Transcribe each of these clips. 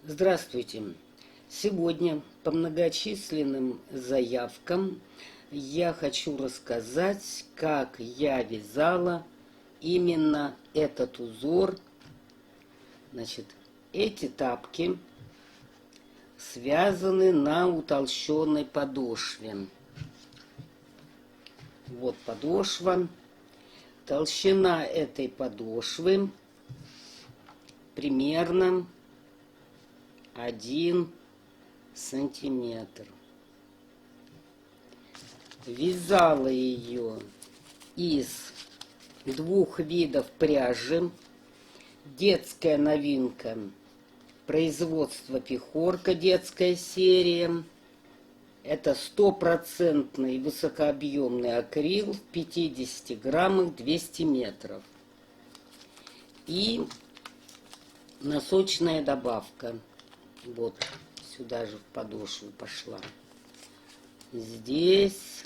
Здравствуйте! Сегодня по многочисленным заявкам я хочу рассказать, как я вязала именно этот узор. Значит, эти тапки связаны на утолщенной подошве. Вот подошва. Толщина этой подошвы примерно 1 сантиметр. Вязала ее из двух видов пряжи. Детская новинка, производство Пехорка, детская серия. Это стопроцентный высокообъемный акрил в 50 граммах 200 метров. И носочная добавка. Вот сюда же в подошву пошла. Здесь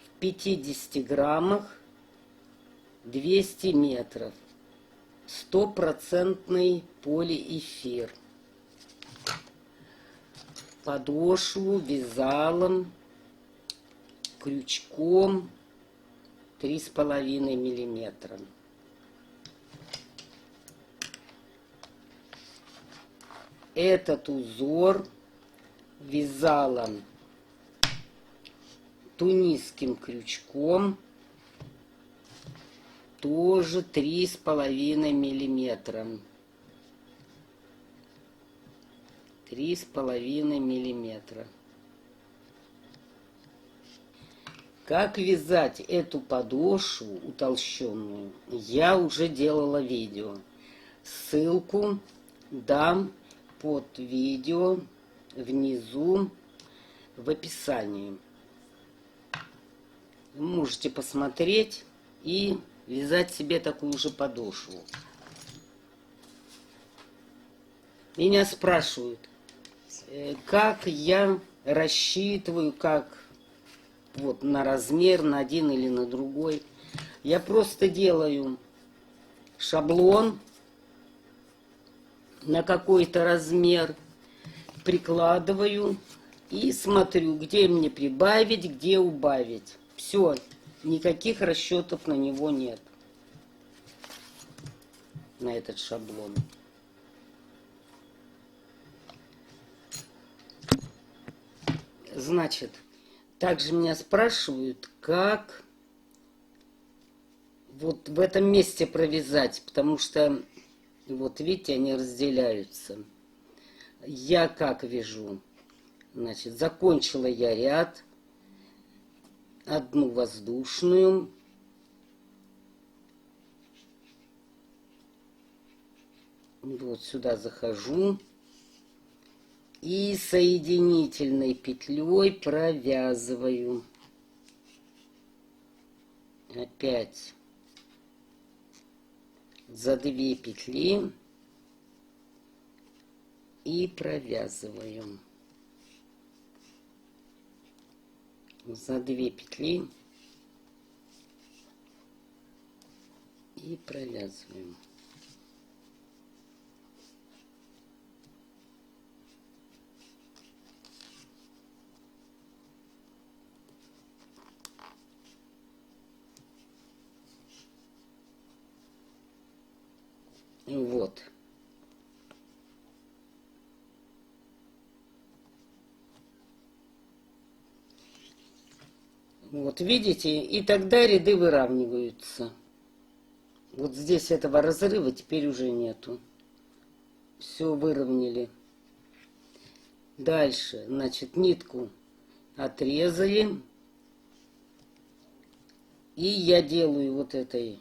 в 50 граммах 200 метров. Стопроцентный полиэфир. Подошву вязала крючком 3,5 миллиметра. Этот узор вязала тунисским крючком, тоже 3,5 миллиметра. 3,5 миллиметра. Как вязать эту подошву утолщенную, я уже делала видео. Ссылку дам под видео внизу в описании. Вы можете посмотреть и вязать себе такую же подошву. Меня спрашивают, как я рассчитываю, как вот на размер, на один или на другой. Я просто делаю шаблон на какой-то размер, прикладываю и смотрю, где мне прибавить, где убавить. Все, никаких расчетов на него нет, на этот шаблон. Значит, также меня спрашивают, как вот в этом месте провязать, потому что, вот видите, они разделяются. Я как вяжу? Значит, закончила я ряд, одну воздушную, вот сюда захожу и соединительной петлей провязываю. Опять за 2 петли и провязываю. За 2 петли и провязываем. Вот. Вот, видите? И тогда ряды выравниваются. Вот здесь этого разрыва теперь уже нету. Все выровняли. Дальше, значит, нитку отрезали. И я делаю вот этой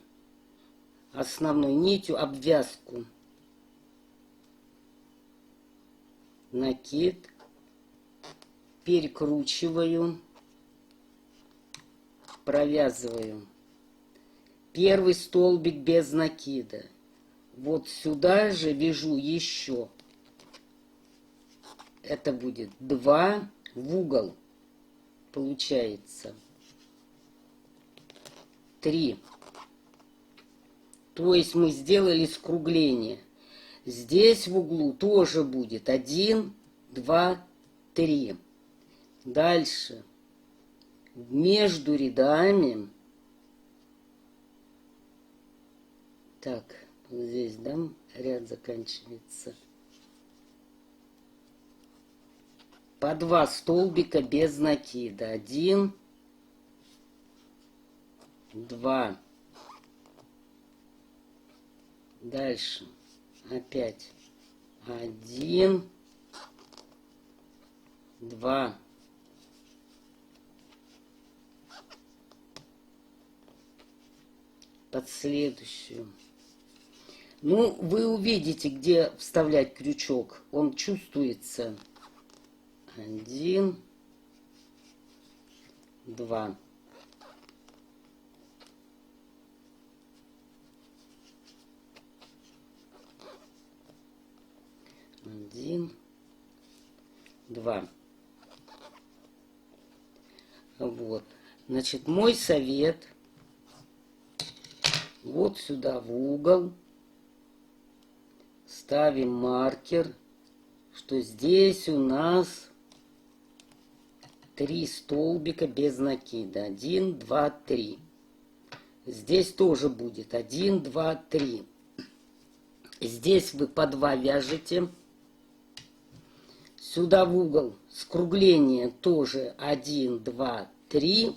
основной нитью обвязку. Накид. Перекручиваю. Провязываю. Первый столбик без накида. Вот сюда же вяжу еще. Это будет 2 в угол. Получается 3. То есть мы сделали скругление. Здесь в углу тоже будет 1, 2, 3. Дальше. Между рядами. Так, вот здесь, да, ряд заканчивается. По 2 столбика без накида. 1, 2. Дальше. Опять. 1, 2. Под следующую. Ну, вы увидите, где вставлять крючок. Он чувствуется. 1, 2. Один, два. Вот. Значит, мой совет. Вот сюда в угол. Ставим маркер, что здесь у нас 3 столбика без накида. 1, 2, 3. Здесь тоже будет 1, 2, 3. Здесь вы по 2 вяжете. Сюда в угол скругление тоже 1, 2, 3.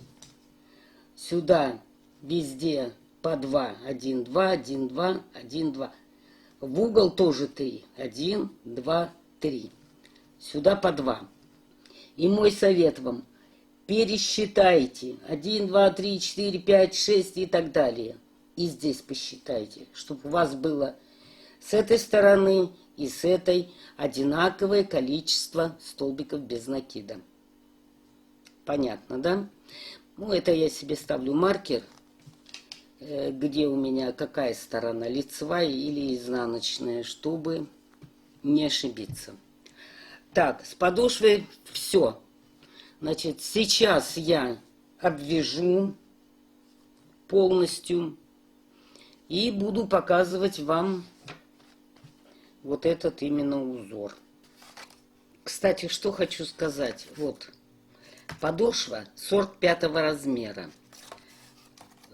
Сюда везде по 2. 1, 2, 1, 2, 1, 2. В угол тоже 3. 1, 2, 3. Сюда по 2. И мой совет вам. Пересчитайте. 1, 2, 3, 4, 5, 6 и так далее. И здесь посчитайте, чтобы у вас было с этой стороны и с этой одинаковое количество столбиков без накида. Понятно, да? Ну, это я себе ставлю маркер, где у меня какая сторона, лицевая или изнаночная, чтобы не ошибиться. Так, с подошвой все. Значит, сейчас я обвяжу полностью и буду показывать вам вот этот именно узор. Кстати, что хочу сказать. Вот, подошва 45 размера.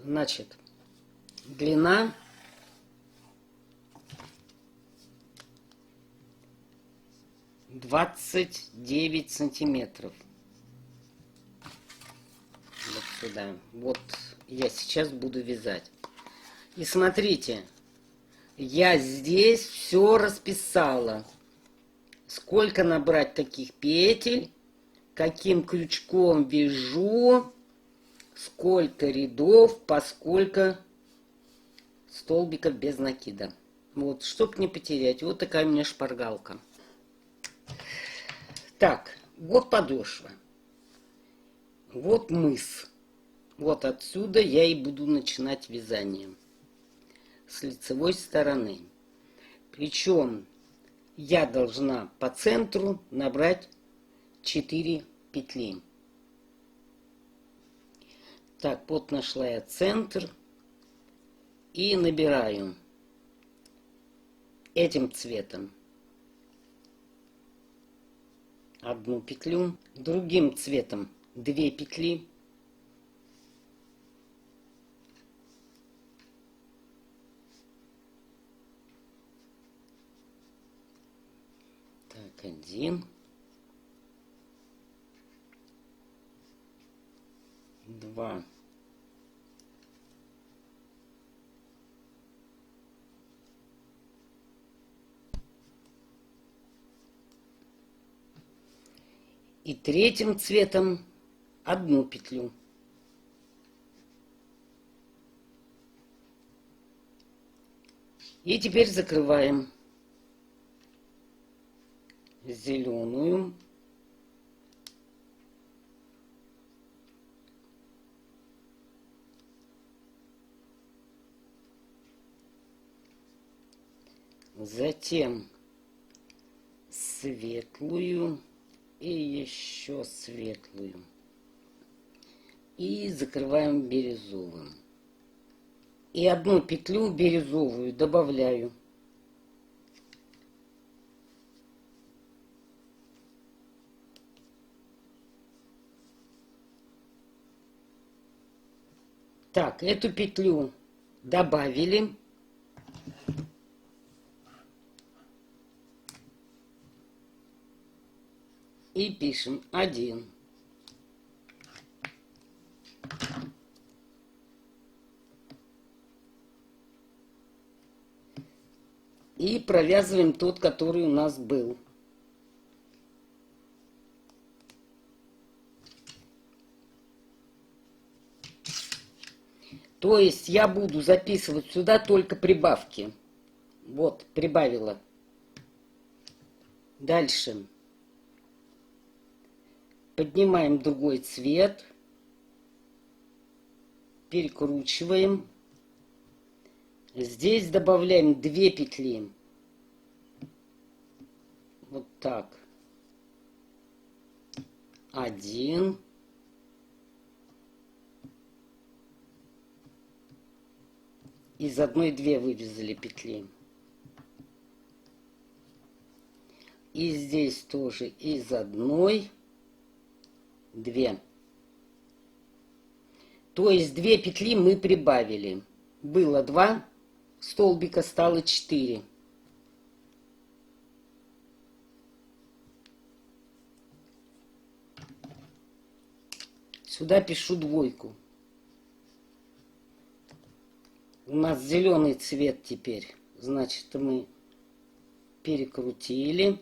Значит, длина 29 сантиметров. Вот сюда. Вот я сейчас буду вязать. И смотрите, я здесь все расписала. Сколько набрать таких петель, каким крючком вяжу, сколько рядов, поскольку столбиков без накида. Вот, чтоб не потерять. Вот такая у меня шпаргалка. Так, вот подошва. Вот мыс. Вот отсюда я и буду начинать вязание. С лицевой стороны. Причем я должна по центру набрать 4 петли. Так, вот нашла я центр. И набираю этим цветом одну петлю, другим цветом 2 петли. Так, 1, 2. И третьим цветом 1 петлю. И теперь закрываем зеленую. Затем светлую и еще светлую. И закрываем бирюзовым. И 1 петлю бирюзовую добавляю. Так, эту петлю добавили. И пишем 1. И провязываем тот, который у нас был. То есть я буду записывать сюда только прибавки. Вот, прибавила. Дальше. Поднимаем другой цвет. Перекручиваем. Здесь добавляем 2 петли. Вот так. 1. Из одной 2 вывязали петли. И здесь тоже из одной 2. То есть 2 петли мы прибавили. Было 2 столбика, стало 4. Сюда пишу 2. У нас зеленый цвет теперь. Значит, мы перекрутили.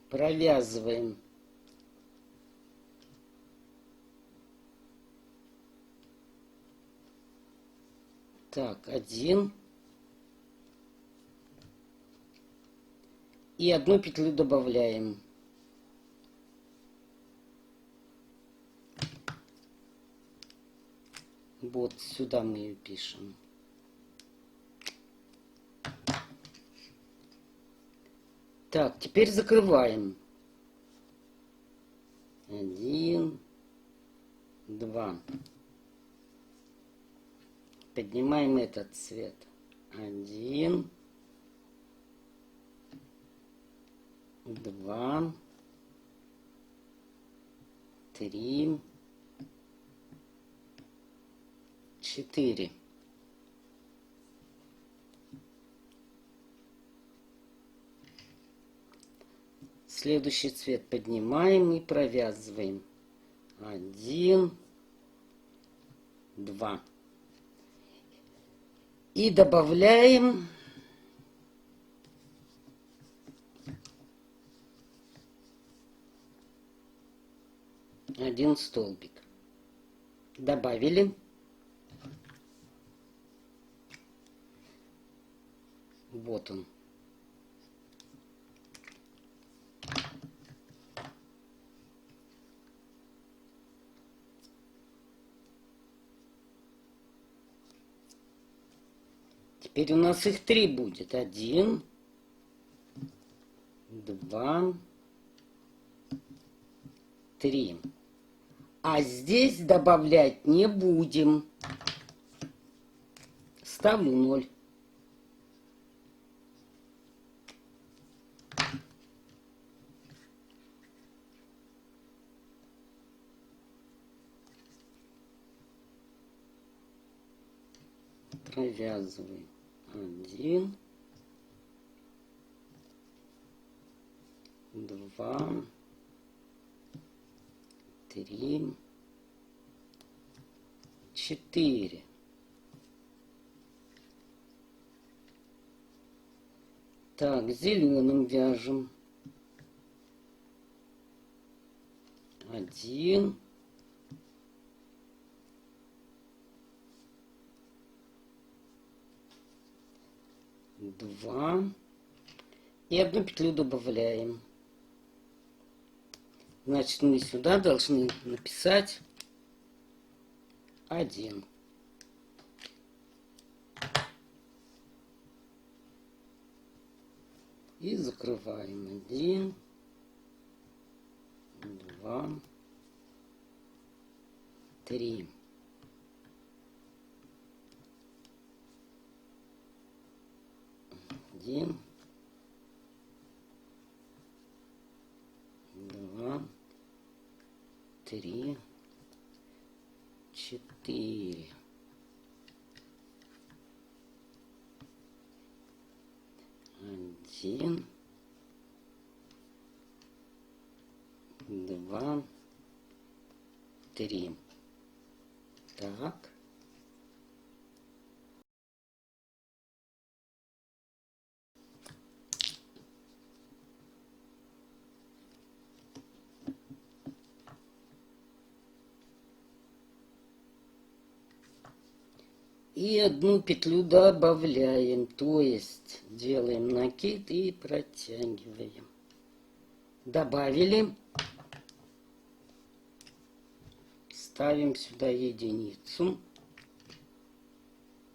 Провязываем. Так, 1. И 1 петлю добавляем. Вот сюда мы ее пишем. Так, теперь закрываем. 1, 2. Поднимаем этот цвет. 1, 2, 3, 4. Следующий цвет поднимаем и провязываем. 1, 2. И добавляем 1 столбик. Добавили. Вот он. Теперь у нас их 3 будет. 1, 2, 3. А здесь добавлять не будем. Ставлю 0. Провязываем 1, 2, 3, 4. Так, зеленым вяжем. 1, 2. И 1 петлю добавляем. Значит, мы сюда должны написать 1. И закрываем. 1, 2, 3. Один, 2, 3, 4. 1, 2, 3. Так. И одну петлю добавляем, то есть делаем накид и протягиваем. Добавили. Ставим сюда единицу.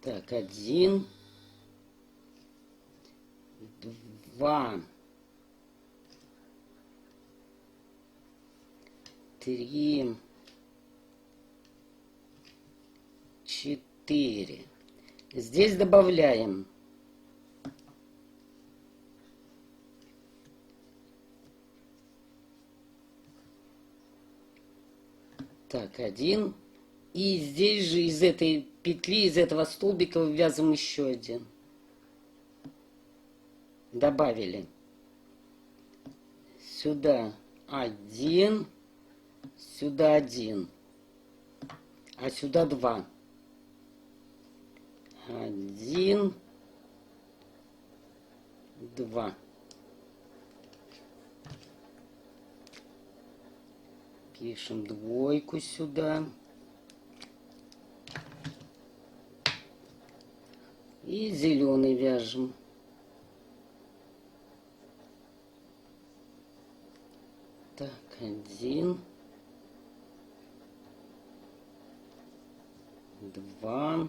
Так, 1, 2, 3, 4. Здесь добавляем так, 1. И здесь же из этой петли, из этого столбика вывязываем еще один. Добавили. Сюда 1, сюда 1, а сюда 2. 1, 2. Пишем двойку сюда. И зеленый вяжем. Так, 1, 2, 3,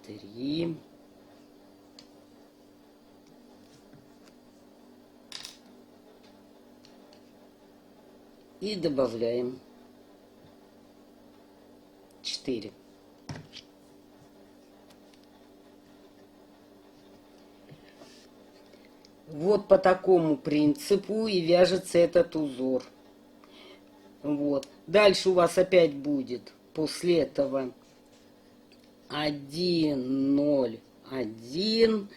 4. И добавляем 4. Вот по такому принципу и вяжется этот узор. Вот. Дальше у вас опять будет после этого 1, 0, 1.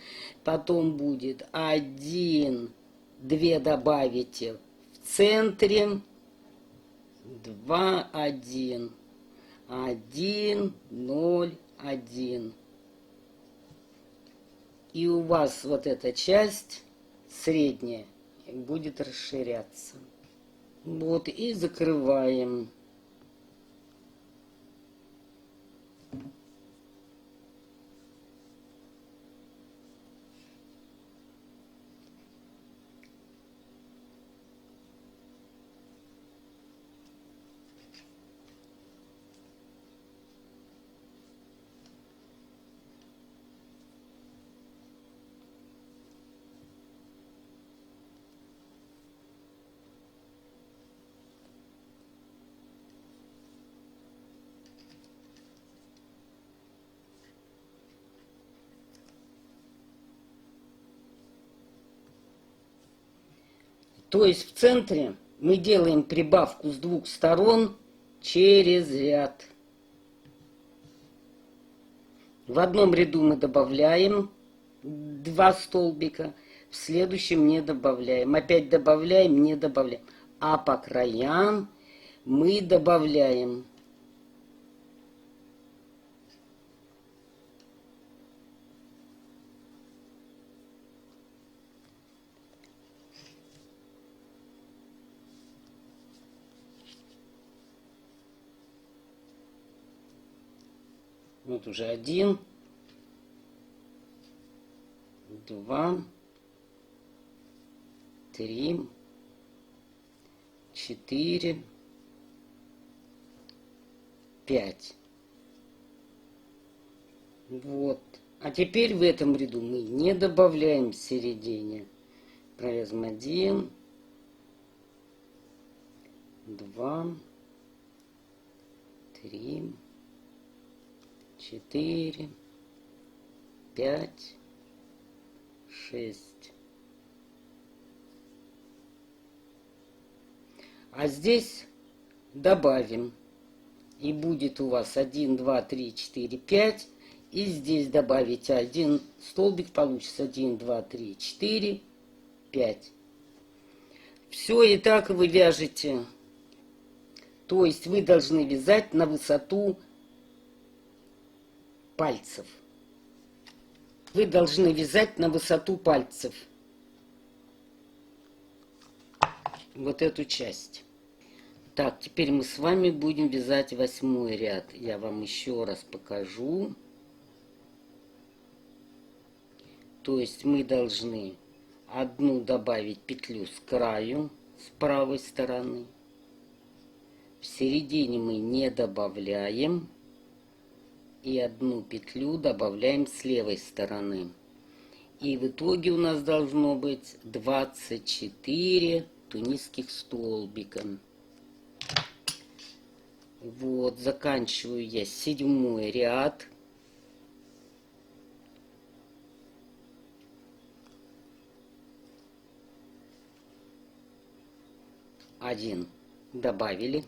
Потом будет 1, 2 добавите в центре. 2, 1. 1, 0, 1. И у вас вот эта часть средняя будет расширяться. Вот, и закрываем. То есть в центре мы делаем прибавку с двух сторон через ряд. В одном ряду мы добавляем 2 столбика, в следующем не добавляем. Опять добавляем, не добавляем. А по краям мы добавляем. Вот уже 1, 2, 3, 4, 5. Вот. А теперь в этом ряду мы не добавляем в середине. Провязываем 1, 2, 3, 4, 5, 6, А здесь добавим. И будет у вас 1, 2, 3, 4, 5. И здесь добавите один столбик, получится 1, 2, 3, 4, 5. Все, и так вы вяжете. То есть вы должны вязать на высоту пальцев. Вы должны вязать на высоту пальцев. Вот эту часть. Так, теперь мы с вами будем вязать 8-й ряд. Я вам еще раз покажу. То есть мы должны одну добавить петлю с краю, с правой стороны. В середине мы не добавляем. И одну петлю добавляем с левой стороны. И в итоге у нас должно быть 24 тунисских столбика. Вот, заканчиваю я 7-й ряд. Один добавили.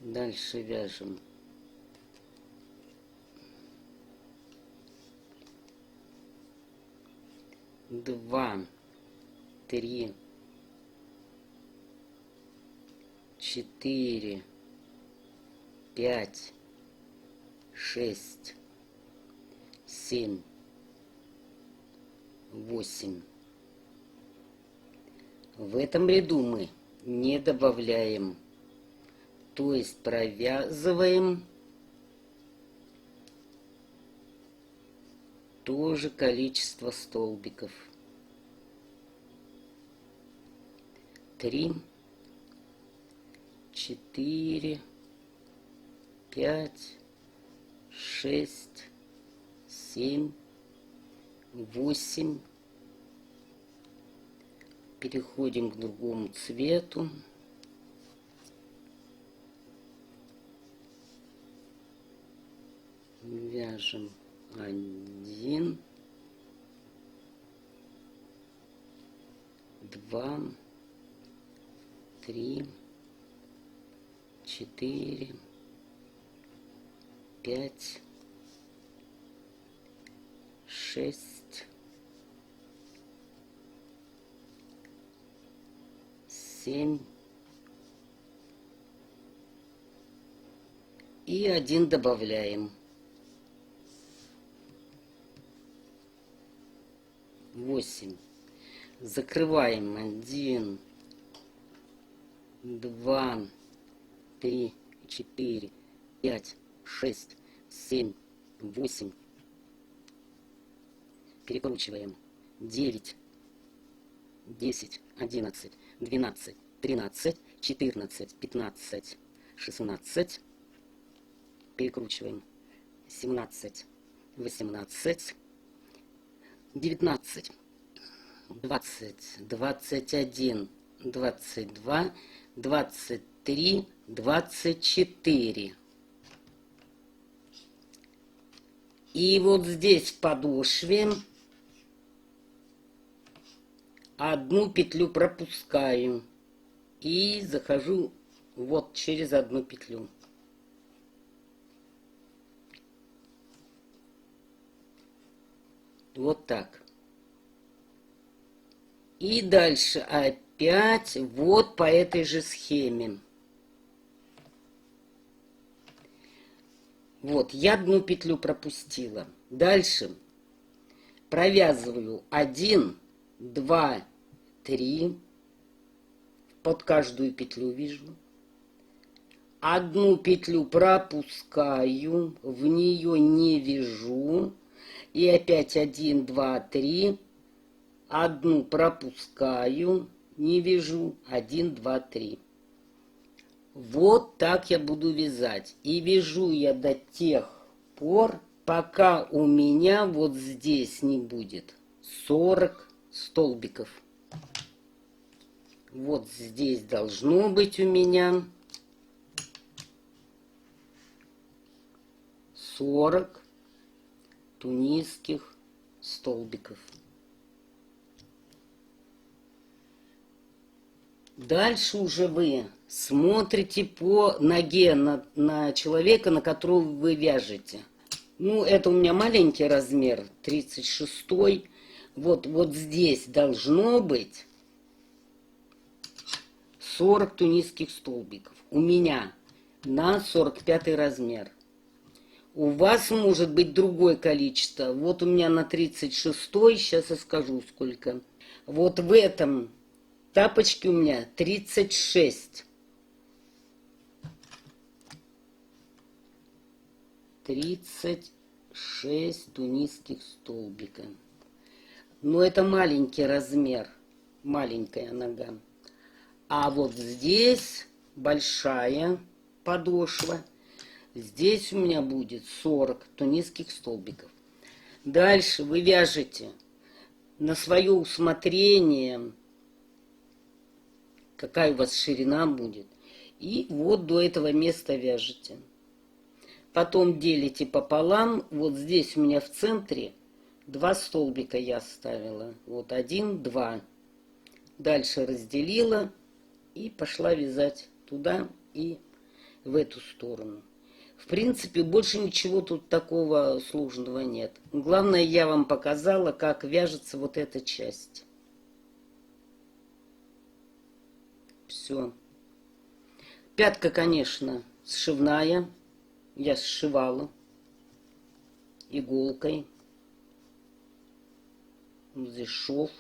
Дальше вяжем 2, 3, 4, 5, 6, 7, 8. В этом ряду мы не добавляем, то есть провязываем то же количество столбиков. 3, 4, 5, 6, 7, 8. Переходим к другому цвету. Вяжем 1, 2, 3, 4, 5, 6, 7 и 1 добавляем. 8. Закрываем 1, 2, 3, 4, 5, 6, 7, 8. Перекручиваем 9, 10, 11, 12, 13, 14, 15, 16. Перекручиваем 17, 18, 19, 20, 21, 22, 23, 24. И вот здесь в подошве одну петлю пропускаю и захожу вот через одну петлю. Вот так. И дальше опять вот по этой же схеме. Вот, я одну петлю пропустила. Дальше провязываю 1, 2, 3. Под каждую петлю вяжу. Одну петлю пропускаю, в нее не вяжу. И опять 1, 2, 3. Одну пропускаю, не вяжу. 1, 2, 3. Вот так я буду вязать. И вяжу я до тех пор, пока у меня вот здесь не будет 40 столбиков. Вот здесь должно быть у меня 40 тунисских столбиков. Дальше уже вы смотрите по ноге на человека, на которого вы вяжете. Ну, это у меня маленький размер, 36-й. Вот здесь должно быть 40 тунисских столбиков. У меня на 45 размер. У вас может быть другое количество. Вот у меня на 36-й, сейчас я скажу сколько. Вот в этом тапочке у меня 36. 36 тунисских столбика. Но это маленький размер, маленькая нога. А вот здесь большая подошва. Здесь у меня будет 40 тунисских столбиков. Дальше вы вяжете на свое усмотрение, какая у вас ширина будет. И вот до этого места вяжете. Потом делите пополам. Вот здесь у меня в центре 2 столбика я оставила. Вот 1, 2. Дальше разделила и пошла вязать туда и в эту сторону. В принципе, больше ничего тут такого сложного нет. Главное, я вам показала, как вяжется вот эта часть. Все. Пятка, конечно, сшивная. Я сшивала иголкой. Здесь шов.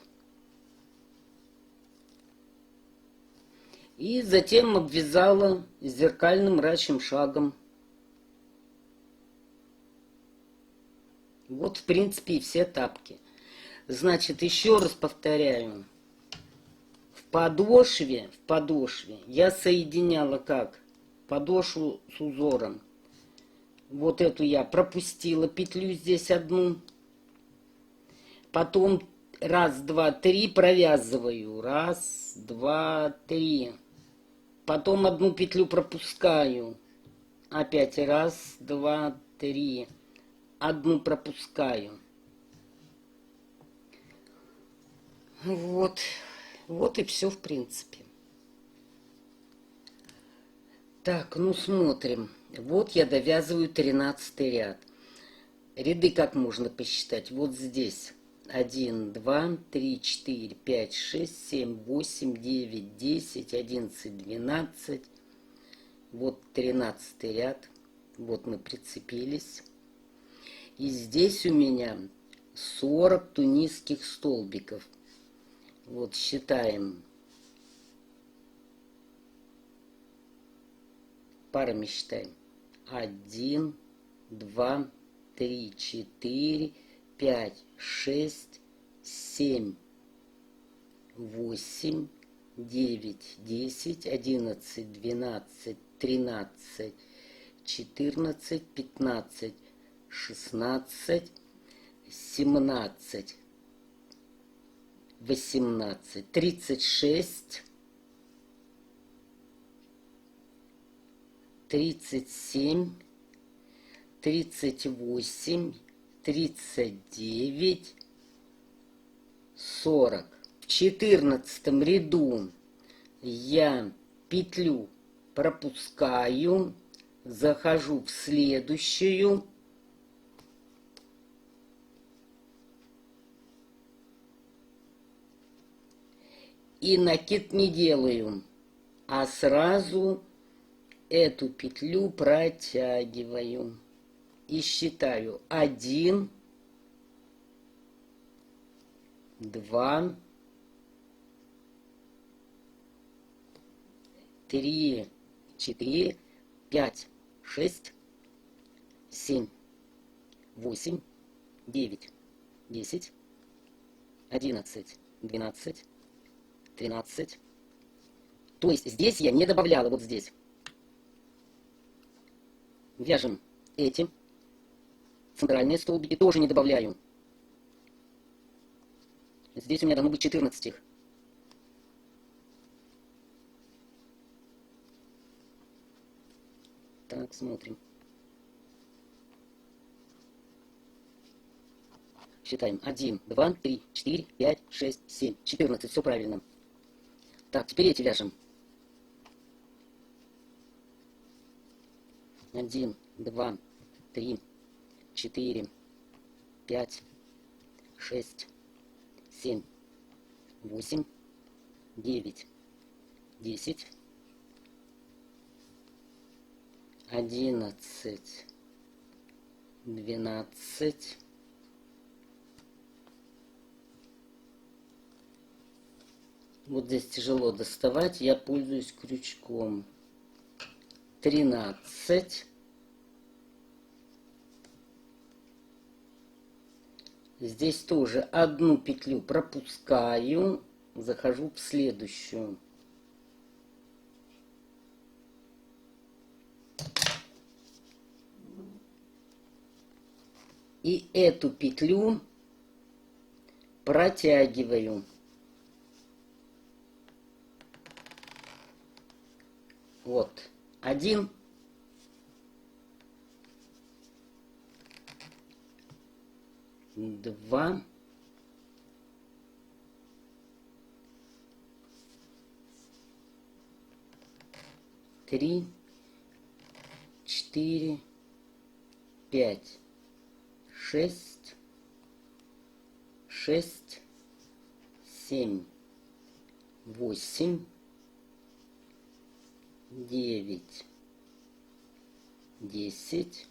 И затем обвязала зеркальным рачьим шагом. Вот, в принципе, и все тапки. Значит, еще раз повторяю. В подошве я соединяла как? Подошву с узором. Вот эту я пропустила петлю здесь одну. Потом раз, два, три провязываю. Раз, два, три. Потом одну петлю пропускаю. Опять раз, два, три. Одну пропускаю. Вот. Вот и все, в принципе. Так, ну смотрим. Вот я довязываю 13 ряд. Ряды как можно посчитать? Вот здесь. 1, 2, 3, 4, 5, 6, 7, 8, 9, 10, 11, 12. Вот 13 ряд. Вот мы прицепились. И здесь у меня 40 тунисских столбиков. Вот считаем. Парами считаем. 1, 2, 3, 4, 5, 6, 7, 8, 9, 10, 11, 12, 13, 14, 15, 16, 17, 18, 36, 37, 38, 39, 40. В 14 ряду я петлю пропускаю, захожу в следующую. И накид не делаю, а сразу эту петлю протягиваю. И считаю 1, 2, 3, 4, 5, 6, 7, 8, 9, 10, 11, 12, 13. То есть здесь я не добавляла, вот здесь. Вяжем эти центральные столбики, тоже не добавляю. Здесь у меня должно быть 14 их. Так, смотрим. Считаем. 1, 2, 3, 4, 5, 6, 7, 14. Все правильно. Так, теперь эти вяжем. 1, 2, 3, 4, 5, 6, 7, 8, 9, 10, 11, 12, вот здесь тяжело доставать, я пользуюсь крючком. 13. Здесь тоже одну петлю пропускаю, захожу в следующую. И эту петлю протягиваю. Вот. 1. 2. 3. 4. 5. 6. 6. 7. 8. 9. 10.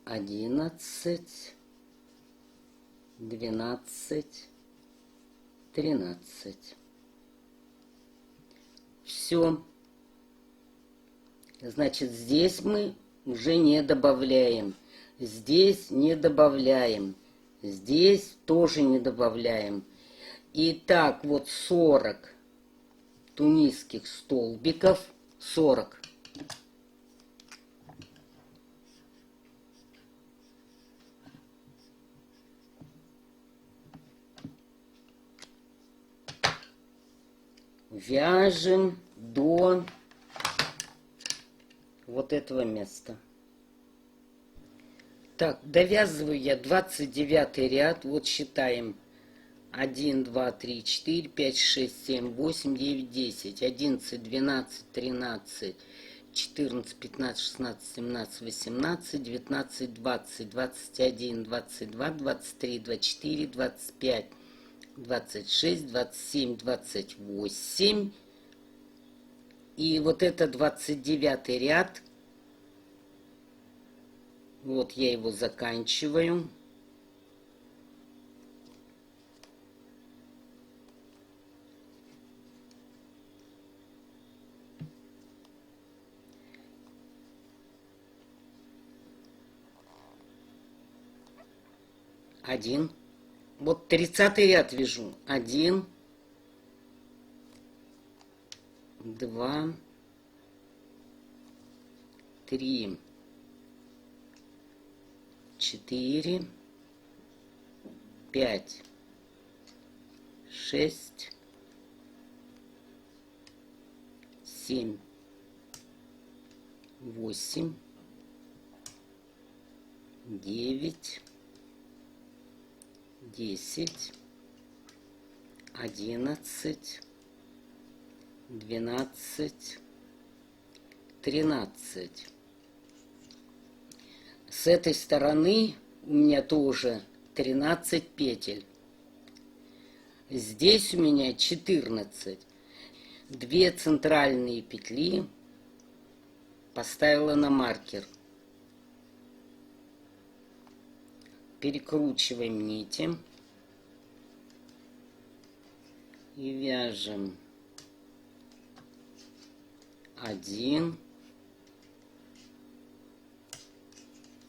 11. 12. 13. Все. Значит, здесь мы уже не добавляем. Здесь не добавляем. Здесь тоже не добавляем. Итак, вот 40 тунисских столбиков. 40. Вяжем до вот этого места. Так, довязываю я 29 ряд. Вот считаем. 1, 2, 3, 4, 5, 6, 7, 8, 9, 10, 11, 12, 13, 14, 15, 16, 17, 18, 19, 20, 21, 22, 23, 24, 25, 26, 27, 28. И вот это 29 ряд. Вот я его заканчиваю. Один. Вот 30-й ряд вяжу. 1, 2, 3, 4, 5, 6, 7, 8, 9, 10, 11, 12, 13. С этой стороны у меня тоже 13 петель. Здесь у меня 14. 2 центральные петли поставила на маркер. Перекручиваем нити и вяжем 1,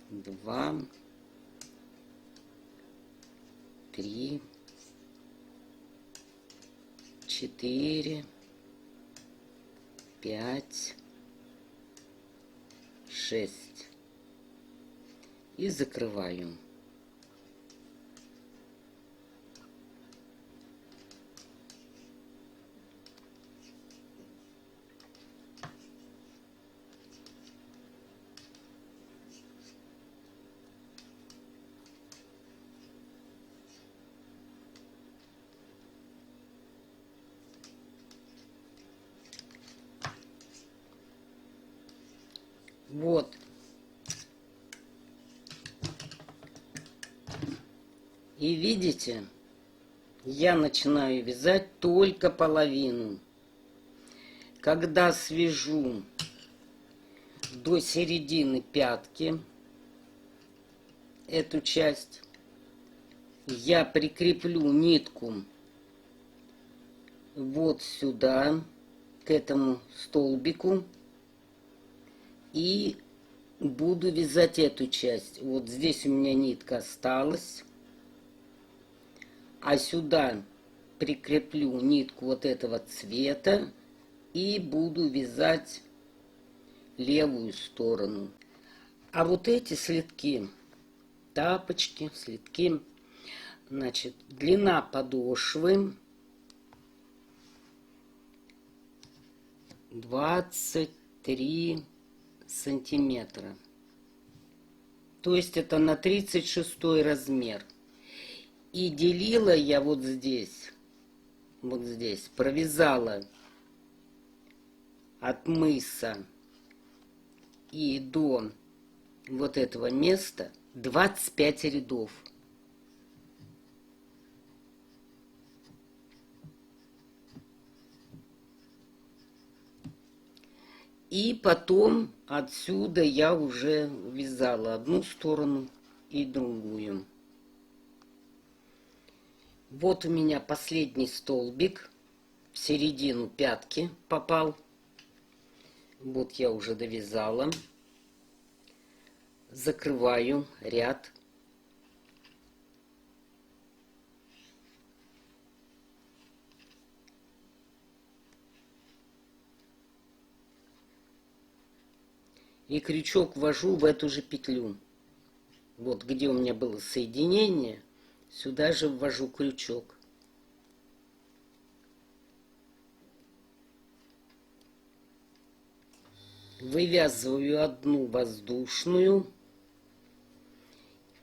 2, 3, 4, 5, 6 и закрываю. Вот. И видите, я начинаю вязать только половину. Когда свяжу до середины пятки эту часть, я прикреплю нитку вот сюда, к этому столбику, и буду вязать эту часть. Вот здесь у меня нитка осталась, а сюда прикреплю нитку вот этого цвета и буду вязать левую сторону. А вот эти слитки, тапочки, слитки, значит, длина подошвы 23 сантиметра. То есть это на 36 размер. И делила я вот здесь, провязала от мыса и до вот этого места 25 рядов. И потом отсюда я уже вязала одну сторону и другую. Вот у меня последний столбик, в середину пятки попал. Вот я уже довязала. Закрываю ряд. И крючок ввожу в эту же петлю. Вот где у меня было соединение, сюда же ввожу крючок. Вывязываю одну воздушную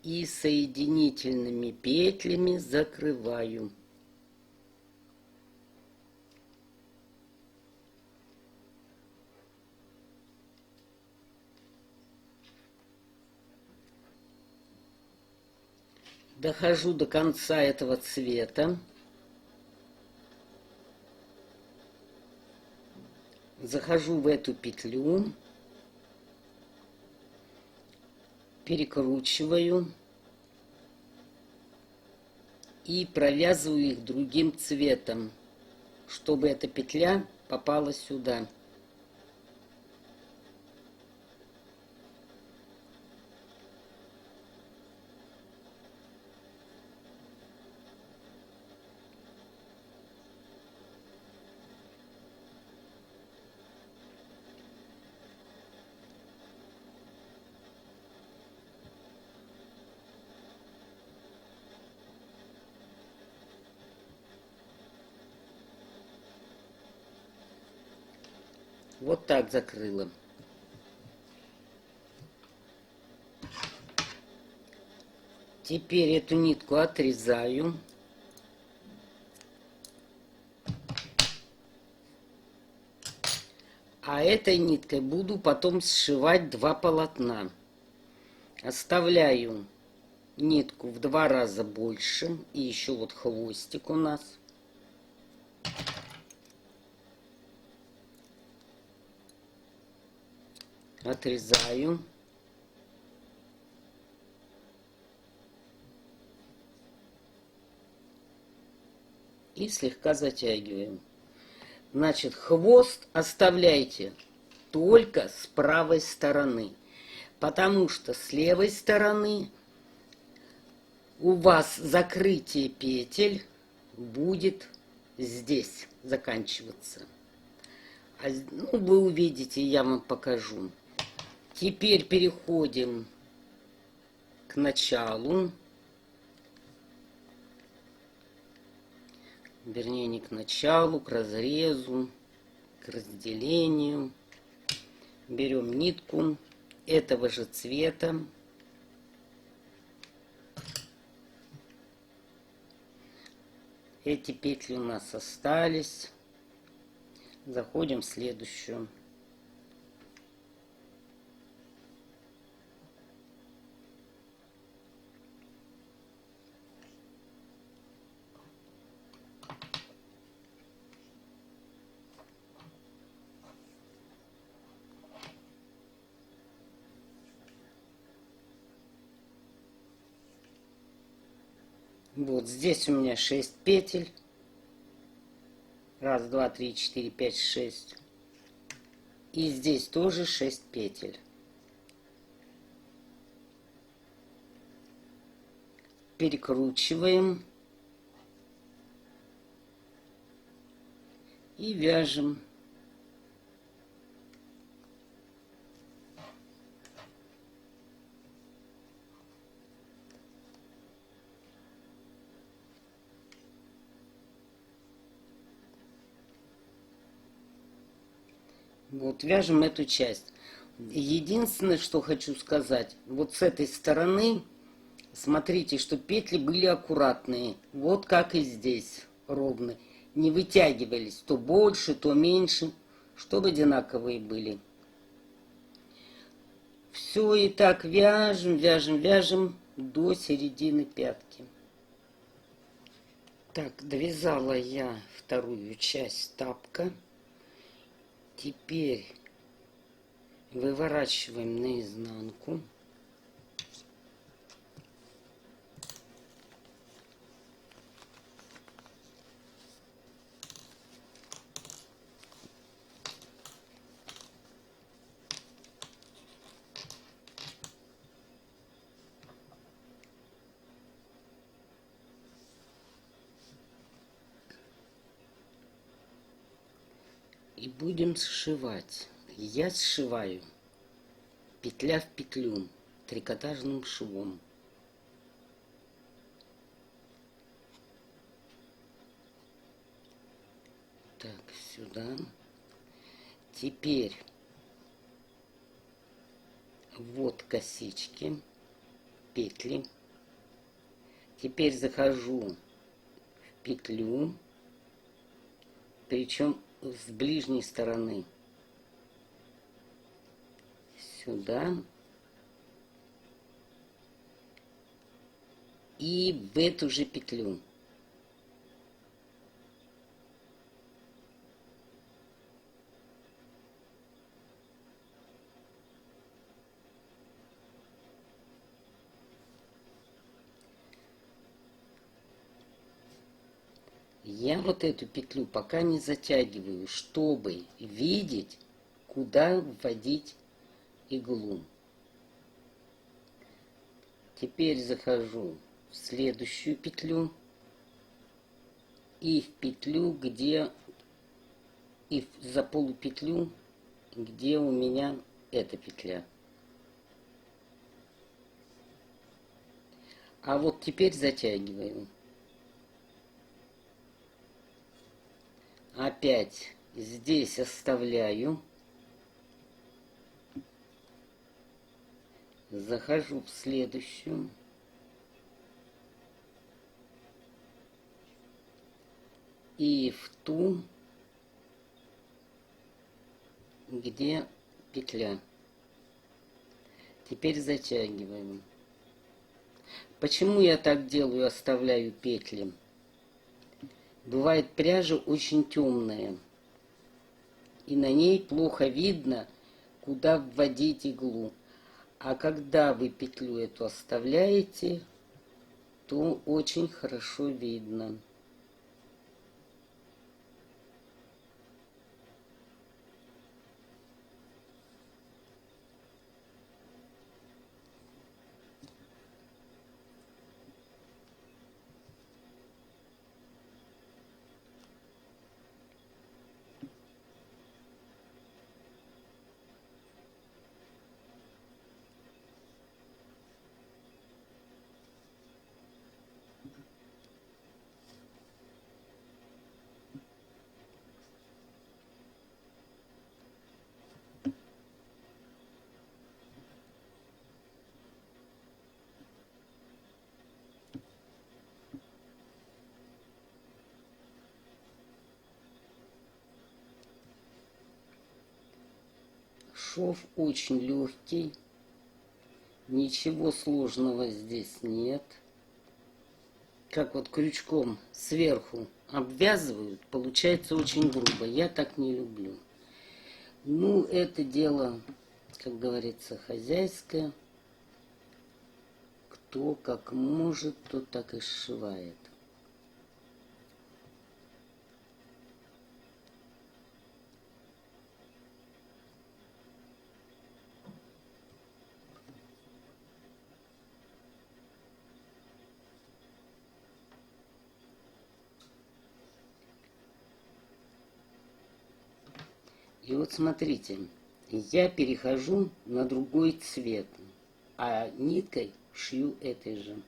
и соединительными петлями закрываю. Дохожу до конца этого цвета. Захожу в эту петлю, перекручиваю и провязываю их другим цветом, чтобы эта петля попала сюда. Вот так закрыла. Теперь эту нитку отрезаю. А этой ниткой буду потом сшивать два полотна. Оставляю нитку в 2 раза больше. И еще вот хвостик у нас. Отрезаю. И слегка затягиваем. Значит, хвост оставляйте только с правой стороны. Потому что с левой стороны у вас закрытие петель будет здесь заканчиваться. Ну, вы увидите, я вам покажу. Теперь переходим к началу. Вернее, не к началу, к разрезу, к разделению. Берем нитку этого же цвета. Эти петли у нас остались. Заходим в следующую. Вот здесь у меня 6 петель. Раз, два, три, четыре, пять, шесть. И здесь тоже 6 петель. Перекручиваем. И вяжем. Вот вяжем эту часть. Единственное, что хочу сказать, вот с этой стороны, смотрите, что петли были аккуратные. Вот как и здесь, ровно. Не вытягивались то больше, то меньше, чтобы одинаковые были. Все, и так вяжем, вяжем, вяжем до середины пятки. Так, довязала я вторую часть тапка. Теперь выворачиваем наизнанку. И будем сшивать. Я сшиваю петля в петлю трикотажным швом. Так, сюда. Теперь вот косички, петли. Теперь захожу в петлю, причем с ближней стороны. Сюда. И в эту же петлю. Я вот эту петлю пока не затягиваю, чтобы видеть, куда вводить иглу. Теперь захожу в следующую петлю и в петлю, где и за полупетлю, где у меня эта петля. А вот теперь затягиваю. Опять здесь оставляю. Захожу в следующую. И в ту, где петля. Теперь затягиваем. Почему я так делаю, оставляю петли? Бывает пряжа очень темная, и на ней плохо видно, куда вводить иглу. А когда вы петлю эту оставляете, то очень хорошо видно. Шов очень легкий, ничего сложного здесь нет. Как вот крючком сверху обвязывают, получается очень грубо. Я так не люблю. Ну, это дело, как говорится, хозяйское. Кто как может, то так и сшивает. И вот смотрите, я перехожу на другой цвет, а ниткой шью этой же.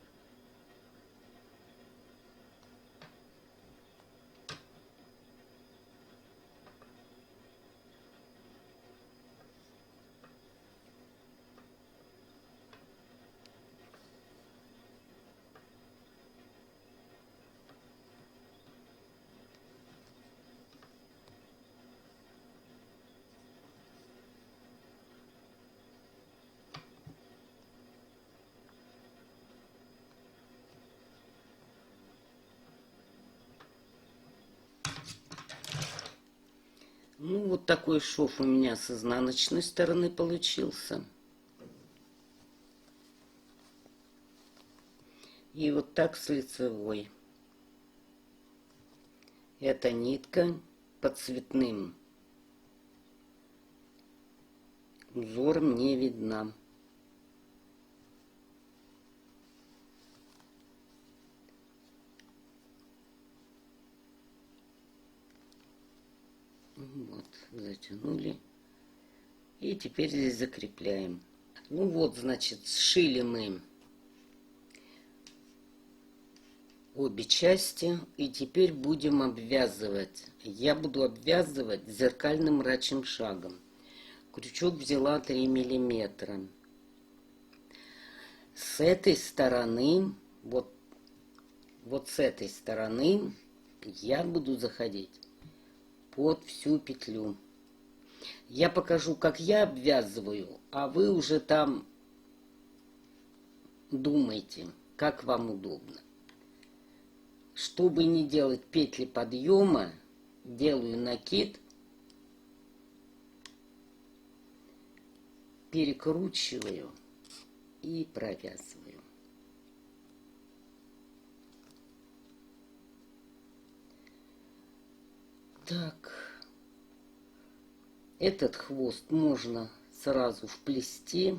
Ну, вот такой шов у меня с изнаночной стороны получился. И вот так с лицевой. Эта нитка под цветным узором не видна. Вот, затянули. И теперь здесь закрепляем. Ну вот, значит, сшили мы обе части. И теперь будем обвязывать. Я буду обвязывать зеркальным рачьим шагом. Крючок взяла 3 миллиметра. С этой стороны, вот с этой стороны я буду заходить под всю петлю. Я покажу, как я обвязываю, а вы уже там думайте, как вам удобно. Чтобы не делать петли подъема, делаю накид, перекручиваю и провязываю. Так, этот хвост можно сразу вплести.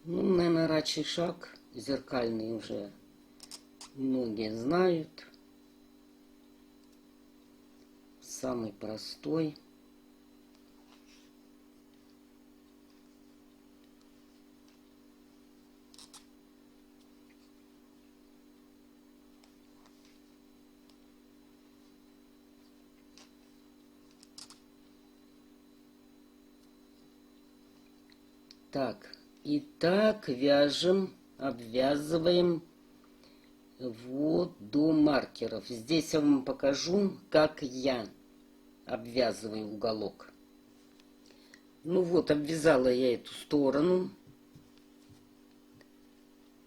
Ну, наверное, рачий шаг зеркальный уже многие знают. Самый простой. Так, и так вяжем, обвязываем вот до маркеров. Здесь я вам покажу, как я обвязываю уголок. Ну вот, обвязала я эту сторону.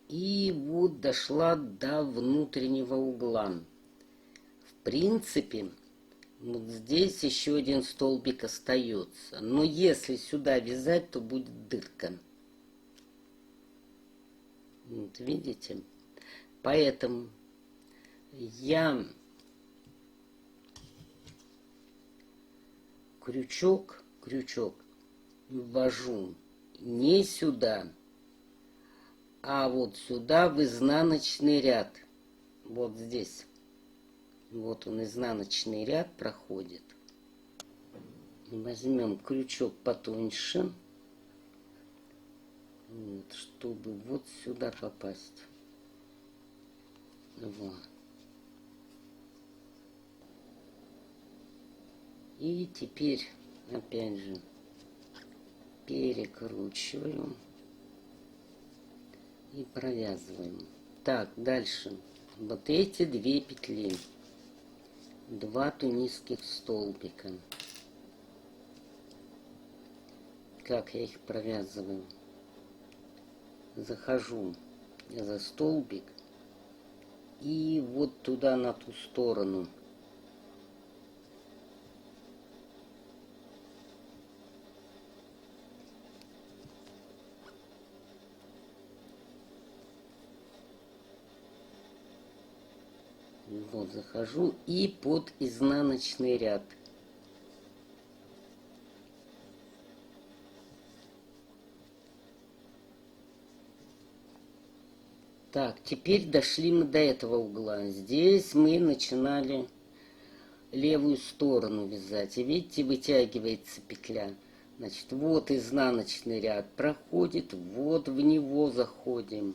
И вот дошла до внутреннего угла. В принципе, вот здесь еще один столбик остается. Но если сюда вязать, то будет дырка. Вот видите? Поэтому я крючок ввожу не сюда, а вот сюда, в изнаночный ряд. Вот здесь. Вот он, изнаночный ряд проходит. Возьмем крючок потоньше, вот, чтобы вот сюда попасть. Вот. И теперь опять же перекручиваем и провязываем. Так, дальше. Вот эти 2 петли. 2 тунисских столбика. Как я их провязываю? Захожу за столбик, и вот туда, на ту сторону. Вот захожу и под изнаночный ряд. Так, теперь дошли мы до этого угла. Здесь мы начинали левую сторону вязать. И видите, вытягивается петля. Значит, вот изнаночный ряд проходит, вот в него заходим.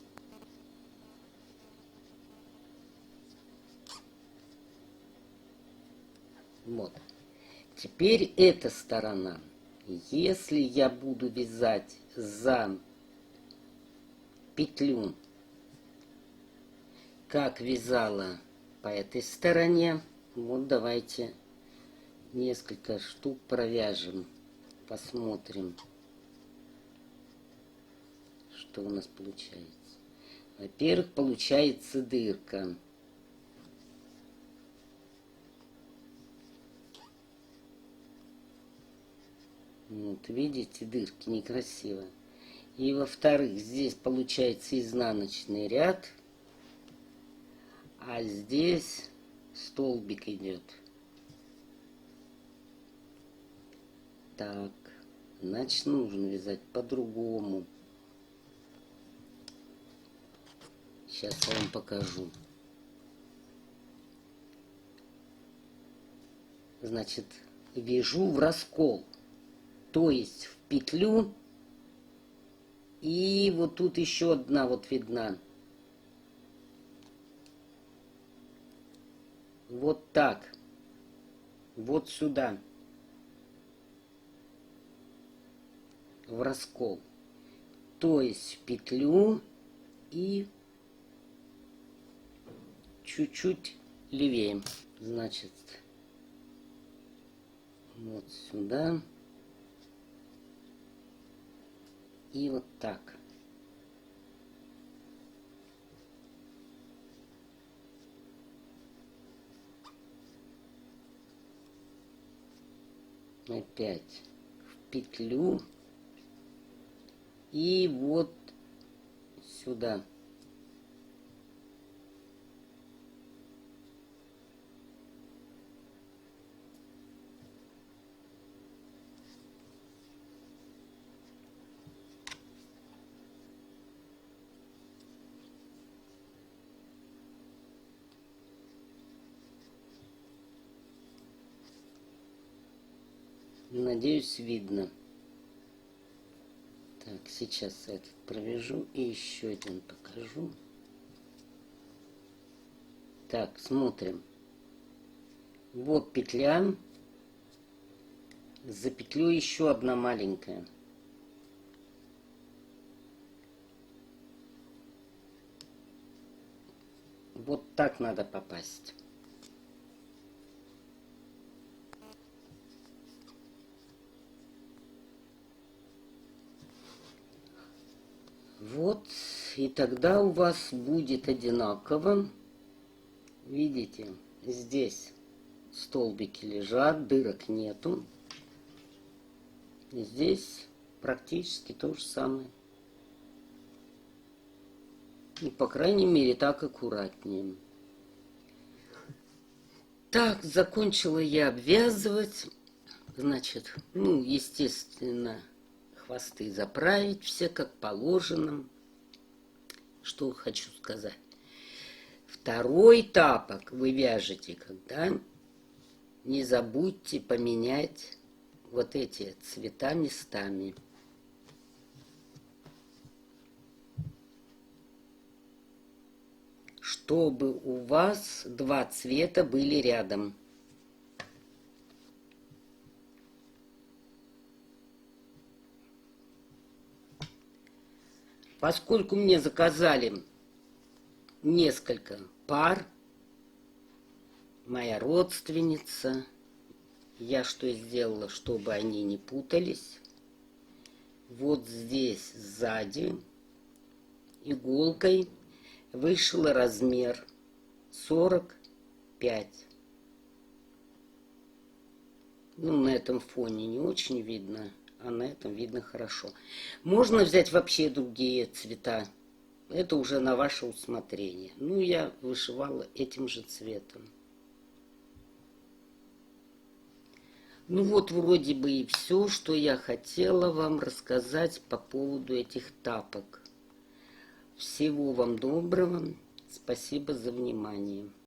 Вот. Теперь эта сторона. Если я буду вязать за петлю, как вязала по этой стороне, вот давайте несколько штук провяжем, посмотрим, что у нас получается. Во-первых, получается дырка. Вот, видите, дырки некрасиво. И во-вторых, здесь получается изнаночный ряд, а здесь столбик идет. Так, значит, нужно вязать по-другому. Сейчас я вам покажу. Значит, вяжу в раскол, то есть в петлю, и вот тут еще одна вот видна. Вот так. Вот сюда. В раскол. То есть в петлю и чуть-чуть левее. Значит, вот сюда. И вот так. Опять в петлю. И вот сюда. Надеюсь, видно. Так, сейчас этот провяжу и еще один покажу. Так, смотрим. Вот петля. За петлей еще одна маленькая. Вот так надо попасть. Вот, и тогда у вас будет одинаково. Видите, здесь столбики лежат, дырок нету. И здесь практически то же самое. И, по крайней мере, так аккуратнее. Так, закончила я обвязывать. Значит, ну, естественно, хвосты заправить все как положено. Что хочу сказать. Второй тапок вы вяжете, когда не забудьте поменять вот эти цвета местами. Чтобы у вас два цвета были рядом. Поскольку мне заказали несколько пар, моя родственница, я что сделала, чтобы они не путались. Вот здесь сзади иголкой вышила размер 45. Ну, на этом фоне не очень видно, а на этом видно хорошо. Можно взять вообще другие цвета. Это уже на ваше усмотрение. Ну, я вышивала этим же цветом. Ну вот вроде бы и все, что я хотела вам рассказать по поводу этих тапок. Всего вам доброго. Спасибо за внимание.